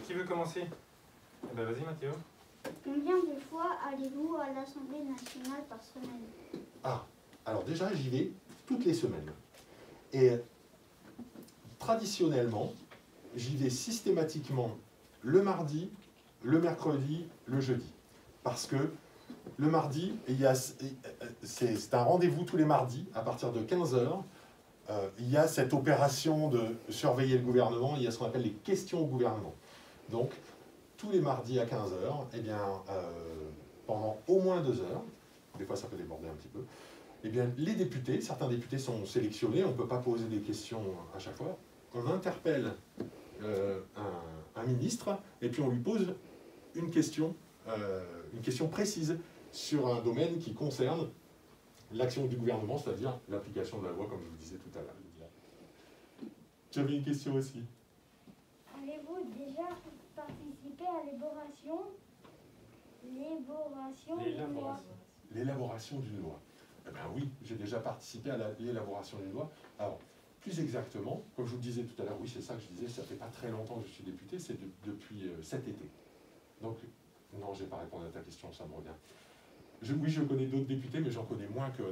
qui veut commencer? Eh ben, vas-y Mathéo. Combien de fois allez-vous à l'Assemblée nationale par semaine? Ah, alors déjà, j'y vais toutes les semaines. Et traditionnellement, j'y vais systématiquement le mardi, le mercredi, le jeudi. Parce que le mardi, c'est un rendez-vous tous les mardis, à partir de 15 h. Il y a cette opération de surveiller le gouvernement, il y a ce qu'on appelle les questions au gouvernement. Donc, tous les mardis à 15 h, eh bien, pendant au moins 2 heures, des fois ça peut déborder un petit peu, eh bien, les députés, certains députés sont sélectionnés, on ne peut pas poser des questions à chaque fois, on interpelle un ministre et puis on lui pose une question précise sur un domaine qui concerne l'action du gouvernement, c'est-à-dire l'application de la loi, comme je vous disais tout à l'heure. J'avais une question aussi. Avez-vous déjà participé à l'élaboration d'une loi? L'élaboration d'une loi. Eh bien oui, j'ai déjà participé à l'élaboration d'une loi. Alors, plus exactement, comme je vous le disais tout à l'heure, oui, c'est ça que je disais, ça fait pas très longtemps que je suis député, c'est depuis cet été. Donc, non, je n'ai pas répondu à ta question, ça me revient. Oui, je connais d'autres députés, mais j'en connais moins que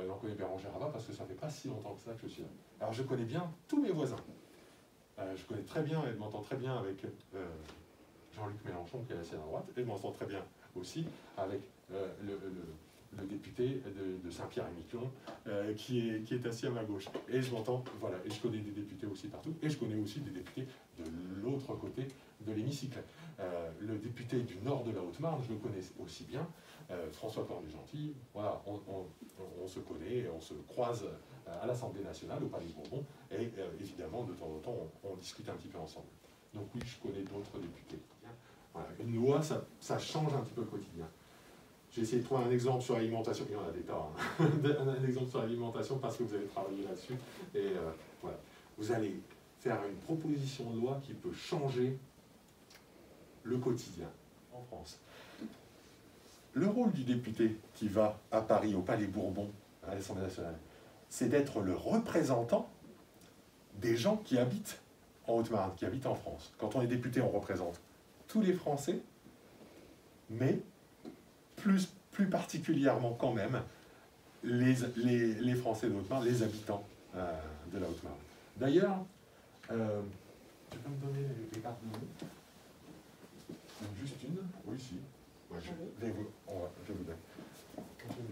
j'en connais Bérangère Abba, parce que ça fait pas si longtemps que ça que je suis là. Alors, je connais bien tous mes voisins. Je connais très bien et je m'entends très bien avec Jean-Luc Mélenchon, qui est assis à droite, et je m'entends très bien aussi avec le député de Saint-Pierre-et-Miquelon, qui est assis à ma gauche. Et je m'entends, voilà, et je connais des députés aussi partout, et je connais aussi des députés de l'autre côté de l'hémicycle. Le député du nord de la Haute-Marne, je le connais aussi bien, François Cornu-Gentil, voilà, on se connaît, on se croise à l'Assemblée nationale, au Palais Bourbon, et évidemment, de temps en temps, on discute un petit peu ensemble. Donc oui, je connais d'autres députés. Voilà, une loi, ça change un petit peu le quotidien. J'ai essayé de trouver un exemple sur l'alimentation, il y en a des tas, hein. Un exemple sur l'alimentation parce que vous avez travaillé là-dessus. Et voilà, vous allez faire une proposition de loi qui peut changer le quotidien en France. Le rôle du député qui va à Paris, au Palais Bourbon, à l'Assemblée nationale, c'est d'être le représentant des gens qui habitent en Haute-Marne, qui habitent en France. Quand on est député, on représente tous les Français, mais plus particulièrement quand même les Français de Haute-Marne, les habitants de la Haute-Marne. D'ailleurs, tu peux me donner les cartes de vœux? Juste une? Oui, si. Ouais, je vous donne.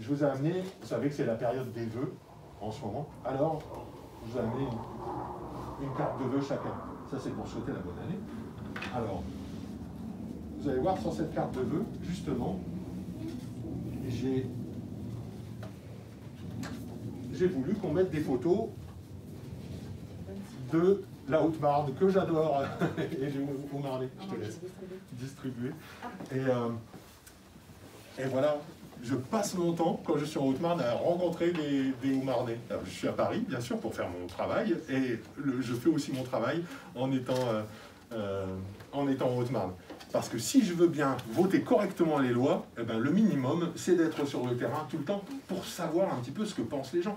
Je vous ai amené, vous savez que c'est la période des vœux en ce moment, alors je vous ai amené une carte de vœux chacun. Ça, c'est pour souhaiter la bonne année. Alors, vous allez voir sur cette carte de vœux, justement, j'ai voulu qu'on mette des photos de la Haute-Marne, que j'adore, et j'ai au Marnais, je te laisse distribuer. Et voilà, je passe mon temps, quand je suis en Haute-Marne, à rencontrer des Hauts-Marnais. Je suis à Paris, bien sûr, pour faire mon travail, et je fais aussi mon travail en étant en Haute-Marne. Parce que si je veux bien voter correctement les lois, eh ben, le minimum, c'est d'être sur le terrain tout le temps pour savoir un petit peu ce que pensent les gens.